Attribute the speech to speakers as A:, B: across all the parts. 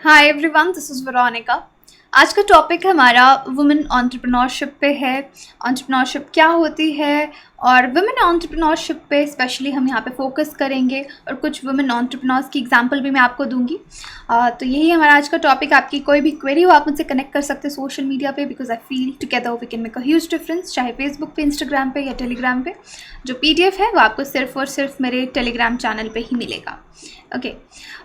A: Hi everyone, this is Veronica. आज का topic हमारा वुमेन एंटरप्रेन्योरशिप पे है। एंटरप्रेन्योरशिप क्या होती है और वुमेन एंटरप्रेन्योरशिप पे स्पेशली हम यहाँ पे फोकस करेंगे और कुछ वुमेन एंटरप्रेन्योर्स की एग्जांपल भी मैं आपको दूंगी। तो यही हमारा आज का टॉपिक। आपकी कोई भी क्वेरी हो आप मुझसे कनेक्ट कर सकते हैं सोशल मीडिया पे, because I feel together we can make a huge difference, चाहे फेसबुक पे, इंस्टाग्राम पे या टेलीग्राम पे। जो PDF है वो आपको सिर्फ और सिर्फ मेरे टेलीग्राम चैनल पे ही मिलेगा। ओके,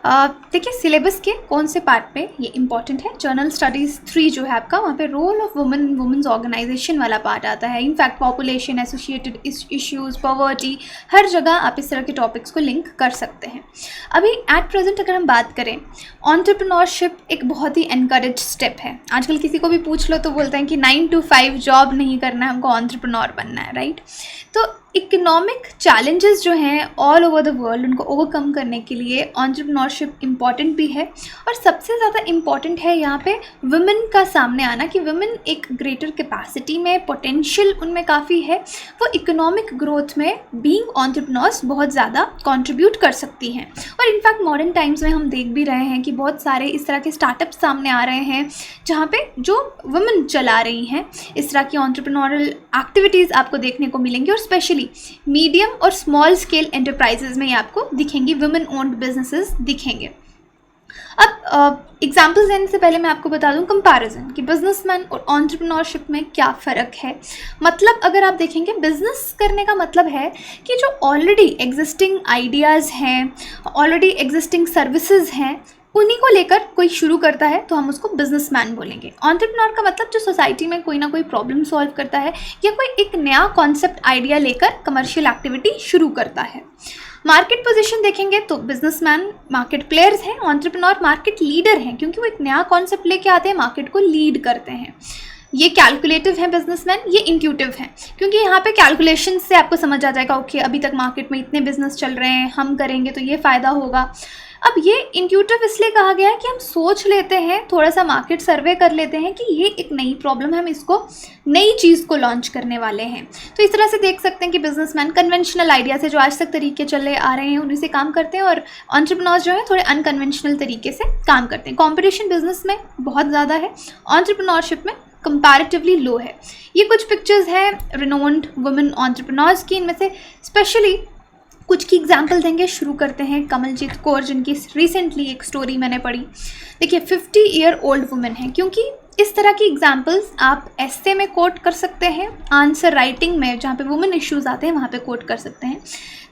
A: देखिए सिलेबस के कौन से पार्ट पे ये इंपॉर्टेंट है। जर्नल स्टडीज़ 3 जो है आपका, वहाँ पे role of women, women's organisation वाला पार्ट आता है। In fact population, associated issues, poverty, हर जगह आप इस तरह के टॉपिक्स को लिंक कर सकते हैं। अभी एट प्रेजेंट अगर हम बात करें, एंटरप्रेन्योरशिप एक बहुत ही एनकरेज स्टेप है। आजकल किसी को भी पूछ लो तो बोलते हैं कि 9 to 5 जॉब नहीं करना है, हमको एंटरप्रेन्योर बनना है, राइट। तो इकोनॉमिक चैलेंजेस जो हैं ऑल ओवर द वर्ल्ड, उनको ओवरकम करने के लिए एंटरप्रेन्योरशिप इम्पॉर्टेंट भी है। और सबसे ज़्यादा इम्पॉर्टेंट है यहाँ पे वुमेन का सामने आना, कि वुमेन एक ग्रेटर कैपेसिटी में, पोटेंशियल उनमें काफ़ी है, वो इकोनॉमिक ग्रोथ में बीइंग एंटरप्रेन्योर्स बहुत ज़्यादा कंट्रीब्यूट कर सकती हैं। और इनफैक्ट मॉडर्न टाइम्स में हम देख भी रहे हैं कि बहुत सारे इस तरह के स्टार्टअप सामने आ रहे हैं जहाँ पे जो वुमेन चला रही हैं इस तरह की एंटरप्रेन्योरल एक्टिविटीज़ आपको देखने को मिलेंगी। और स्पेशली मीडियम और स्मॉल स्केल एंटरप्राइजेज में ये आपको दिखेंगी, वुमेन ओन्ड बिजनेसेस दिखेंगे। अब एग्जाम्पल्स देने से पहले मैं आपको बता दूं कंपैरिजन कि बिजनेसमैन और एंटरप्रेन्योरशिप में क्या फ़र्क है। मतलब अगर आप देखेंगे, बिजनेस करने का मतलब है कि जो ऑलरेडी एग्जिस्टिंग आइडियाज़ हैं, ऑलरेडी एग्जिस्टिंग सर्विसेज हैं, उन्हीं को लेकर कोई शुरू करता है तो हम उसको बिजनेसमैन बोलेंगे। एंटरप्रेन्योर का मतलब जो सोसाइटी में कोई ना कोई प्रॉब्लम सॉल्व करता है या कोई एक नया कॉन्सेप्ट आइडिया लेकर कमर्शियल एक्टिविटी शुरू करता है। मार्केट पोजीशन देखेंगे तो बिजनेसमैन मार्केट प्लेयर्स हैं, एंटरप्रेन्योर मार्केट लीडर हैं, क्योंकि वो एक नया कॉन्सेप्ट लेके आते हैं, मार्केट को लीड करते हैं। ये कैलकुलेटिव है बिजनेसमैन, ये इंट्यूटिव है, क्योंकि यहाँ पे कैलकुलेशन से आपको समझ आ जाएगा ओके अभी तक मार्केट में इतने बिजनेस चल रहे हैं, हम करेंगे तो ये फ़ायदा होगा। अब ये इंट्यूटिव इसलिए कहा गया है कि हम सोच लेते हैं, थोड़ा सा मार्केट सर्वे कर लेते हैं कि ये एक नई प्रॉब्लम है, हम इसको नई चीज़ को लॉन्च करने वाले हैं। तो इस तरह से देख सकते हैं कि बिजनेसमैन कन्वेंशनल आइडिया से जो आज तक तरीके चले आ रहे हैं उन्हीं से काम करते हैं, और एंटरप्रेन्योर्स जो है थोड़े अनकन्वेंशनल तरीके से काम करते हैं। कॉम्पिटिशन बिजनेस में बहुत ज़्यादा है, एंटरप्रेन्योरशिप में कंपैरेटिवली लो है। ये कुछ पिक्चर्स हैं रिनोन्ड वुमेन एंटरप्रेन्योर्स की, इनमें से स्पेशली कुछ की एग्जाम्पल देंगे। शुरू करते हैं कमलजीत कौर, जिनकी रिसेंटली एक स्टोरी मैंने पढ़ी। देखिए 50 ईयर ओल्ड वुमेन है, क्योंकि इस तरह की एग्जाम्पल्स आप एस्से में कोट कर सकते हैं, आंसर राइटिंग में जहाँ पे वुमेन इश्यूज आते हैं वहाँ पे कोट कर सकते हैं।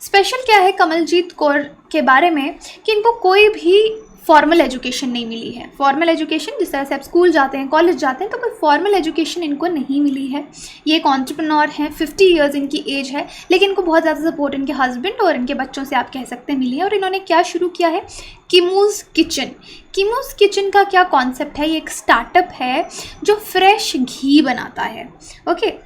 A: स्पेशल क्या है कमलजीत कौर के बारे में कि इनको कोई भी फॉर्मल एजुकेशन नहीं मिली है। फॉर्मल एजुकेशन जिस तरह से आप स्कूल जाते हैं, कॉलेज जाते हैं, तो कोई फॉर्मल एजुकेशन इनको नहीं मिली है। ये एक एंटरप्रेन्योर हैं, 50 ईयर्स इनकी एज है, लेकिन इनको बहुत ज़्यादा सपोर्ट इनके हस्बैंड और इनके बच्चों से आप कह सकते हैं मिली है। और इन्होंने क्या शुरू किया है, किमूज़ किचन। किमूज़ किचन का क्या कॉन्सेप्ट है, ये एक स्टार्टअप है जो फ्रेश घी बनाता है। ओके,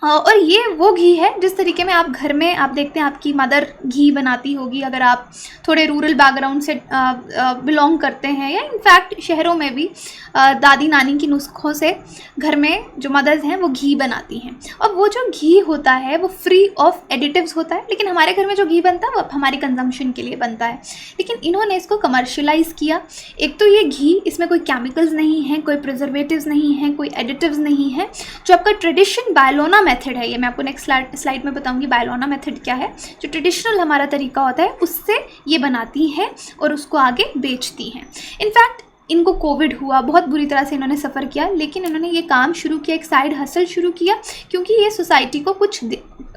A: और ये वो घी है जिस तरीके में आप घर में आप देखते हैं आपकी मदर घी बनाती होगी, अगर आप थोड़े रूरल बैकग्राउंड से बिलोंग करते हैं, या इनफैक्ट शहरों में भी दादी नानी की नुस्खों से घर में जो मदर्स हैं वो घी बनाती हैं। और वो जो घी होता है वो फ्री ऑफ एडिटिव्स होता है, लेकिन हमारे घर में जो घी बनता है वो हमारी कंजम्पशन के लिए बनता है। लेकिन इन्होंने इसको कमर्शलाइज़ किया। एक तो ये घी, इसमें कोई केमिकल्स नहीं हैं, कोई प्रिजर्वेटिव्स नहीं हैं, कोई एडिटिव्स नहीं हैं। जो आपका ट्रेडिशन बायलोना मेथड है, ये मैं आपको नेक्स्ट स्लाइड में बताऊंगी बायलोना मेथड क्या है। जो ट्रेडिशनल हमारा तरीका होता है उससे ये बनाती हैं और उसको आगे बेचती हैं। इनफैक्ट इनको कोविड हुआ, बहुत बुरी तरह से इन्होंने सफ़र किया, लेकिन इन्होंने ये काम शुरू किया, एक साइड हसल शुरू किया, क्योंकि ये सोसाइटी को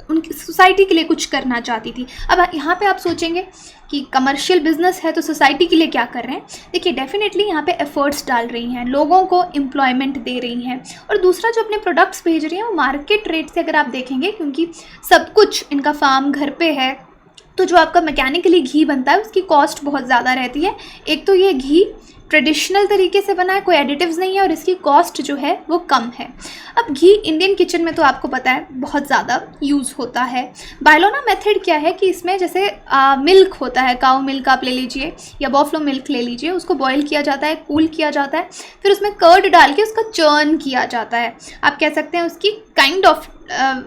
A: उनकी सोसाइटी के लिए कुछ करना चाहती थी। अब यहाँ पे आप सोचेंगे कि कमर्शियल बिजनेस है तो सोसाइटी के लिए क्या कर रहे हैं। देखिए डेफिनेटली यहाँ पे एफर्ट्स डाल रही हैं, लोगों को एम्प्लॉयमेंट दे रही हैं, और दूसरा जो अपने प्रोडक्ट्स भेज रही हैं वो मार्केट रेट से अगर आप देखेंगे, क्योंकि सब कुछ इनका फार्म घर पे है, तो जो आपका मैकेनिकली घी बनता है उसकी कॉस्ट बहुत ज़्यादा रहती है। एक तो ये घी ट्रेडिशनल तरीके से बना है, कोई एडिटिव्स नहीं है, और इसकी कॉस्ट जो है वो कम है। अब घी इंडियन किचन में तो आपको पता है बहुत ज़्यादा यूज़ होता है। बायलोना मेथड क्या है कि इसमें जैसे मिल्क होता है, काऊ मिल्क आप ले लीजिए या बॉफलो मिल्क ले लीजिए, उसको बॉईल किया जाता है, कूल किया जाता है, फिर उसमें कर्ड डाल के उसका चर्न किया जाता है। आप कह सकते हैं उसकी काइंड ऑफ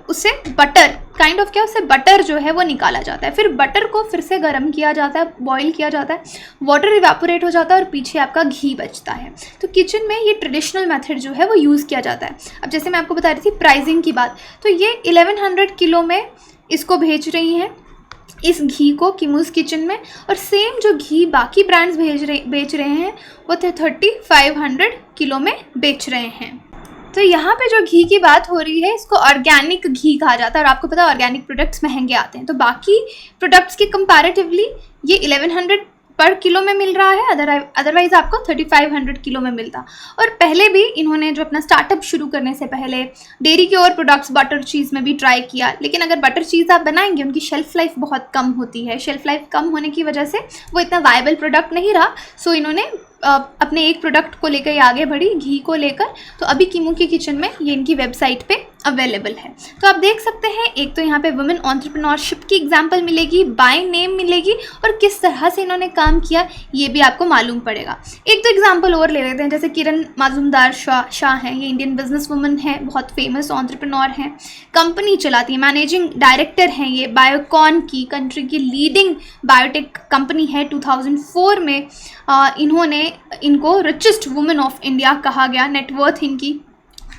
A: उससे बटर काइंड ऑफ क्या, उससे बटर जो है वो निकाला जाता है। फिर बटर को फिर से गर्म किया जाता है, बॉईल किया जाता है, वाटर इवेपोरेट हो जाता है और पीछे आपका घी बचता है। तो किचन में ये ट्रेडिशनल मेथड जो है वो यूज़ किया जाता है। अब जैसे मैं आपको बता रही थी प्राइसिंग की बात, तो ये 1100 किलो में इसको भेज रही हैं, इस घी को किमूज़ किचन में, और सेम जो घी बाकी ब्रांड्स बेच रहे हैं वो 3500 किलो में बेच रहे हैं। तो यहाँ पे जो घी की बात हो रही है इसको ऑर्गेनिक घी कहा जाता है, और आपको पता है ऑर्गेनिक प्रोडक्ट्स महंगे आते हैं, तो बाकी प्रोडक्ट्स के कंपैरेटिवली ये 1100 पर किलो में मिल रहा है, अदरवाइज आपको 3500 किलो में मिलता। और पहले भी इन्होंने जो अपना स्टार्टअप शुरू करने से पहले डेयरी के और प्रोडक्ट्स बटर चीज़ में भी ट्राई किया, लेकिन अगर बटर चीज़ आप बनाएंगे उनकी शेल्फ लाइफ बहुत कम होती है। शेल्फ लाइफ कम होने की वजह से वो इतना वायबल प्रोडक्ट नहीं रहा। सो इन्होंने अपने एक प्रोडक्ट को लेकर ये आगे बढ़ी, घी को लेकर। तो अभी कीमू की किचन में ये इनकी वेबसाइट पे अवेलेबल है। तो आप देख सकते हैं, एक तो यहाँ पे वुमेन एंटरप्रेन्योरशिप की एग्जांपल मिलेगी, बाय नेम मिलेगी, और किस तरह से इन्होंने काम किया ये भी आपको मालूम पड़ेगा। एक तो एग्जांपल और ले लेते हैं, जैसे किरण मजूमदार शाह हैं, ये इंडियन बिजनेस वुमन है, बहुत फेमस एंटरप्रेन्योर हैं, कंपनी चलाती है, मैनेजिंग डायरेक्टर हैं ये बायोकॉन की, कंट्री की लीडिंग बायोटेक कंपनी है। 2004 में इन्होंने इनको रिचेस्ट वुमेन ऑफ इंडिया कहा गया। नेटवर्थ इनकी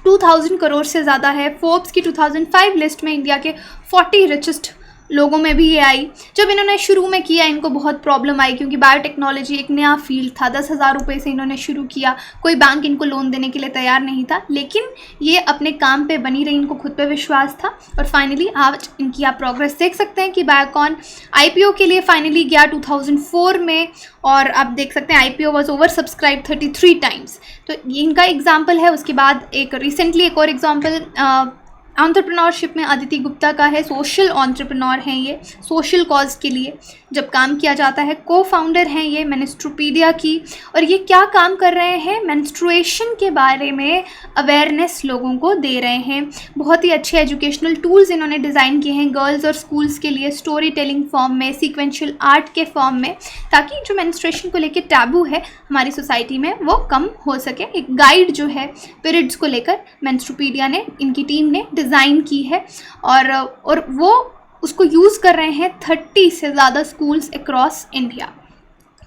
A: 2000 करोड़ से ज़्यादा है। फोर्ब्स की 2005 लिस्ट में इंडिया के 40 रिचेस्ट लोगों में भी ये आई। जब इन्होंने शुरू में किया इनको बहुत प्रॉब्लम आई, क्योंकि बायोटेक्नोलॉजी एक नया फील्ड था। 10,000 रुपये से इन्होंने शुरू किया, कोई बैंक इनको लोन देने के लिए तैयार नहीं था, लेकिन ये अपने काम पे बनी रही, इनको खुद पे विश्वास था, और फाइनली आज इनकी आप प्रोग्रेस देख सकते हैं कि बायोकॉन IPO के लिए फाइनली गया 2004 में, और आप देख सकते हैं IPO was over subscribe 33 times. तो ये इनका एग्जाम्पल है। उसके बाद एक रिसेंटली एक और एग्जाम्पल एंटरप्रेन्योरशिप में अदिति गुप्ता का है। सोशल एंटरप्रेन्योर हैं ये, सोशल कॉज के लिए जब काम किया जाता है। को फाउंडर हैं ये मेंस्ट्रुपीडिया की, और ये क्या काम कर रहे हैं, मेंस्ट्रुएशन के बारे में अवेयरनेस लोगों को दे रहे हैं। बहुत ही अच्छे एजुकेशनल टूल्स इन्होंने डिज़ाइन किए हैं गर्ल्स और स्कूल्स के लिए, स्टोरी टेलिंग फॉर्म में, सीक्वेंशियल आर्ट के फॉर्म में, ताकि जो मेंस्ट्रुएशन को लेकर टैबू है हमारी सोसाइटी में वो कम हो सके। एक गाइड जो है पीरियड्स को लेकर मेंस्ट्रुपीडिया ने, इनकी टीम ने डिज़ाइन की है, और वो उसको यूज़ कर रहे हैं 30 से ज़्यादा स्कूल्स अक्रॉस इंडिया।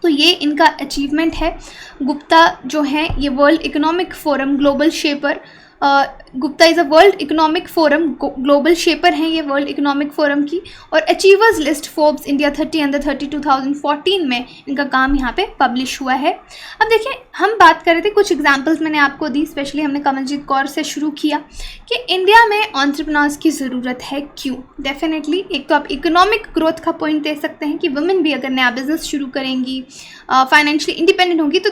A: तो ये इनका अचीवमेंट है। गुप्ता जो हैं ये world economic forum global shaper, Gupta is a world economic forum global shaper हैं ये वर्ल्ड इकोनॉमिक फोरम की, और achievers list Forbes India 30 under 30 2014 में इनका काम यहाँ पे पब्लिश हुआ है। अब देखिए, हम बात कर रहे थे, कुछ एग्जांपल्स मैंने आपको दी, स्पेशली हमने कमलजीत कौर से शुरू किया कि इंडिया में एंटरप्रेन्योर्स की ज़रूरत है क्यों। डेफिनेटली एक तो आप इकोनॉमिक ग्रोथ का पॉइंट दे सकते हैं कि वुमेन भी अगर नया बिजनेस शुरू करेंगी, फाइनेंशियली इंडिपेंडेंट होंगी, तो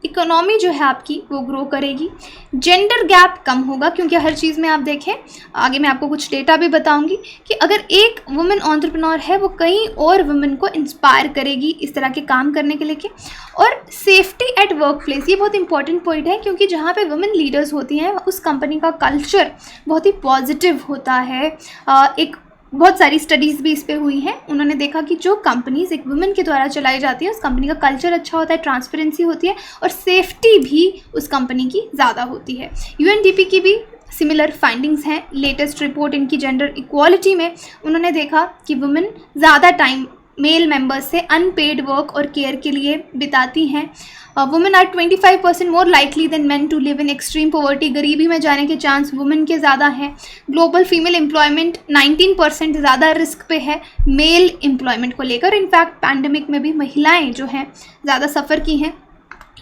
A: इकोनॉमी जो है आपकी वो ग्रो करेगी। जेंडर गैप कम होगा, क्योंकि हर चीज़ में आप देखें, आगे मैं आपको कुछ डेटा भी बताऊंगी कि अगर एक वुमेन एंटरप्रेन्योर है वो कई और वुमेन को इंस्पायर करेगी इस तरह के काम करने के लेके। और सेफ्टी एट वर्क प्लेस, ये बहुत इंपॉर्टेंट पॉइंट है, क्योंकि जहाँ पे वुमेन लीडर्स होती हैं उस कंपनी का कल्चर बहुत ही पॉजिटिव होता है। एक बहुत सारी स्टडीज़ भी इस पे हुई हैं। उन्होंने देखा कि जो कंपनीज एक वुमेन के द्वारा चलाई जाती है उस कंपनी का कल्चर अच्छा होता है, ट्रांसपेरेंसी होती है, और सेफ्टी भी उस कंपनी की ज़्यादा होती है। UNDP की भी सिमिलर फाइंडिंग्स हैं। लेटेस्ट रिपोर्ट इनकी जेंडर इक्वालिटी में उन्होंने देखा कि वुमेन ज़्यादा टाइम मेल मेंबर्स से अनपेड वर्क और केयर के लिए बिताती हैं। Women are 25% more likely than men to live in extreme poverty, गरीबी में जाने के चांस वुमेन के ज़्यादा हैं। ग्लोबल फीमेल एम्प्लॉयमेंट 19% ज़्यादा रिस्क पे है मेल एम्प्लॉयमेंट को लेकर। इनफैक्ट पैंडमिक में भी महिलाएं जो हैं ज़्यादा सफ़र की हैं।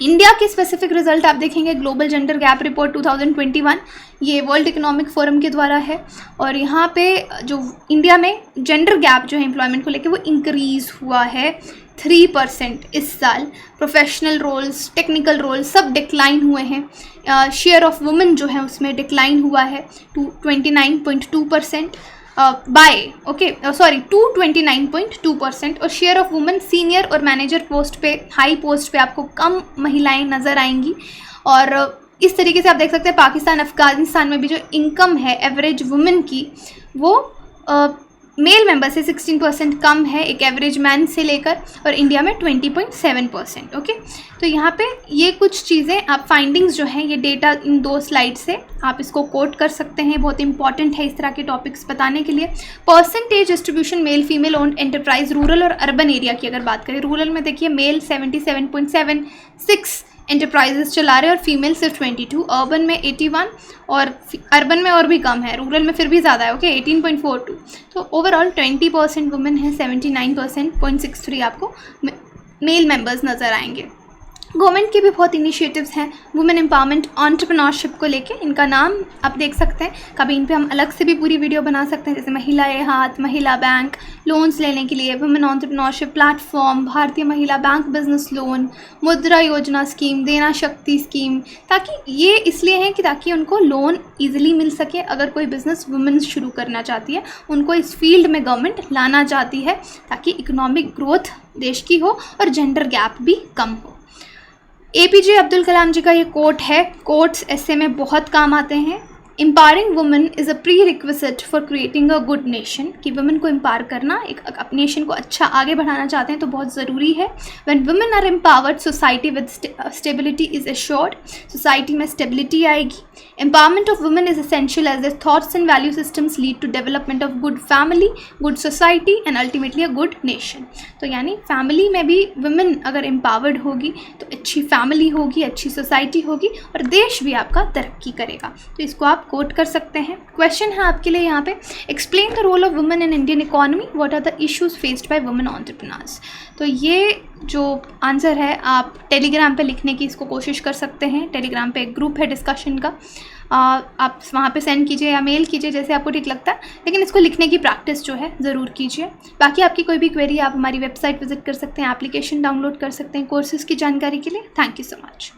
A: इंडिया के स्पेसिफिक रिजल्ट आप देखेंगे, ग्लोबल जेंडर गैप रिपोर्ट 2021, ये वर्ल्ड इकोनॉमिक फोरम के द्वारा है, और यहाँ पे जो इंडिया में जेंडर गैप जो है एम्प्लॉयमेंट को लेकर वो इंक्रीज़ हुआ है 3% इस साल। प्रोफेशनल रोल्स, टेक्निकल रोल्स सब डिक्लाइन हुए हैं। शेयर ऑफ वुमेन जो है उसमें डिक्लाइन हुआ है टू 29.2% टू 29.2%, और शेयर ऑफ वुमेन सीनियर और मैनेजर पोस्ट पे, हाई पोस्ट पे आपको कम महिलाएं नज़र आएंगी। और इस तरीके से आप देख सकते हैं पाकिस्तान, अफगानिस्तान में भी जो इनकम है एवरेज वुमेन की वो मेल मेंबर से 16% कम है एक एवरेज मैन से लेकर, और इंडिया में 20.7%। ओके, तो यहाँ पे ये कुछ चीज़ें आप फाइंडिंग्स जो हैं, ये डेटा इन 2 स्लाइड से आप इसको कोट कर सकते हैं, बहुत इंपॉर्टेंट है इस तरह के टॉपिक्स बताने के लिए। Percentage distribution male female owned enterprise rural और अर्बन एरिया की अगर बात करें, रूरल में देखिए मेल 77.76 एंटरप्राइजेस चला रहे हैं और फीमेल सिर्फ 22, अर्बन में 81 और अर्बन में और भी कम है, रूरल में फिर भी ज़्यादा है। ओके, 18.42। तो ओवरऑल 20% वुमेन है, 79.63 आपको मेल मेंबर्स नज़र आएंगे। गवर्नमेंट के भी बहुत इनिशिएटिव्स हैं वुमेन एम्पावरमेंट एंटरप्रेन्योरशिप को लेके, इनका नाम आप देख सकते हैं, कभी इन पे हम अलग से भी पूरी वीडियो बना सकते हैं, जैसे महिला ए हाथ, महिला बैंक, लोन्स लेने के लिए वुमेन एंटरप्रेन्योरशिप प्लेटफॉर्म, भारतीय महिला बैंक बिजनेस लोन, मुद्रा योजना स्कीम, देना शक्ति स्कीम, ताकि ये इसलिए है कि ताकि उनको लोन ईजिली मिल सके। अगर कोई बिज़नेस वुमेन शुरू करना चाहती है, उनको इस फील्ड में गवर्नमेंट लाना चाहती है ताकि इकोनॉमिक ग्रोथ देश की हो और जेंडर गैप भी कम हो। APJ अब्दुल कलाम जी का ये कोट है, कोट्स ऐसे में बहुत काम आते हैं। Empowering women is a pre requisite for creating a good nation, कि वुमेन को एम्पावर करना, एक अपने नेशन को अच्छा आगे बढ़ाना चाहते हैं तो बहुत ज़रूरी है। When women are empowered society with stability is assured, society में स्टेबिलिटी आएगी। Empowerment of women is essential as their thoughts and value systems lead to development of good family, good society and ultimately a good nation. तो यानी family में भी women अगर empowered होगी तो अच्छी फैमिली होगी, अच्छी सोसाइटी होगी और देश भी आपका तरक्की करेगा। तो इसको आप कोट कर सकते हैं। क्वेश्चन है आपके लिए यहाँ पे, explain the role of women in Indian economy, what are the issues faced by women entrepreneurs. तो ये जो आंसर है आप टेलीग्राम पे लिखने की इसको कोशिश कर सकते हैं। टेलीग्राम पे एक ग्रुप है डिस्कशन का, आप वहाँ पे सेंड कीजिए या मेल कीजिए, जैसे आपको ठीक लगता है, लेकिन इसको लिखने की प्रैक्टिस जो है ज़रूर कीजिए। बाकी आपकी कोई भी क्वेरी आप हमारी वेबसाइट विजिट कर सकते हैं, एप्लीकेशन डाउनलोड कर सकते हैं कोर्सेज़ की जानकारी के लिए। Thank you so much.